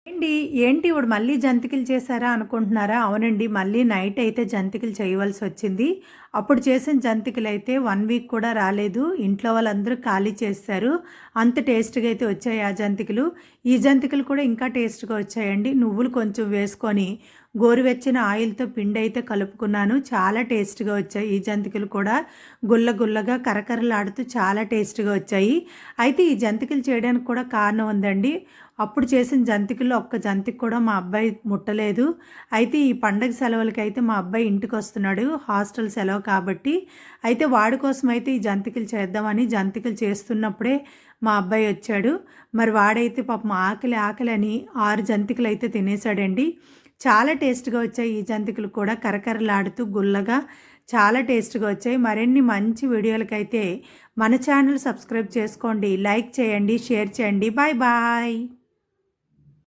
ఏంటి ఏంటి ఇప్పుడు మళ్ళీ జంతికలు చేశారా అనుకుంటున్నారా? అవునండి. మళ్ళీ నైట్ అయితే జంతికలు చేయవలసొచ్చింది. అప్పుడు చేసిన జంతికలు అయితే 1 వీక్ కూడా రాలేదు. ఇంట్లో వాళ్ళందరూ ఖాళీ చేసేశారు. అంత టేస్ట్‌గా అయితే వచ్చాయి ఆ జంతికలు. ఈ జంతికలు కూడా ఇంకా టేస్ట్‌గా వచ్చాయండి. నువ్వులు కొంచెం వేసుకొని గోరువెచ్చని ఆయిల్‌తో పిండైతే కలుపుకున్నాను. చాలా టేస్ట్‌గా వచ్చాయి ఈ జంతికలు కూడా. గుల్ల గుల్లగా కరకరలాడుతూ చాలా టేస్ట్‌గా వచ్చాయి. అయితే ఈ జంతికలు చేయడానికి కూడా కారణం ఉందండి. అప్పుడు చేసిన జంతికల్లో ఒక్క జంతిక కూడా మా అబ్బాయి ముట్టలేదు. అయితే ఈ పండగ సెలవులకైతే మా అబ్బాయి ఇంటికొస్తున్నాడు. హాస్టల్ సెలవు కాబట్టి. అయితే వాడి కోసమైతే ఈ జంతికలు చేద్దామని జంతికలు చేస్తున్నప్పుడే మా అబ్బాయి వచ్చాడు. మరి వాడైతే పాపం ఆకలి ఆకలని 6 జంతికలైతే తినేసాడండి. చాలా టేస్ట్‌గా వచ్చాయి ఈ జంతికలు కూడా కరకరలాడుతూ గుల్లగా చాలా టేస్ట్‌గా వచ్చాయి. మరిన్ని మంచి వీడియోలకైతే మన ఛానల్ సబ్స్క్రైబ్ చేసుకోండి. లైక్ చేయండి, షేర్ చేయండి. Bye bye.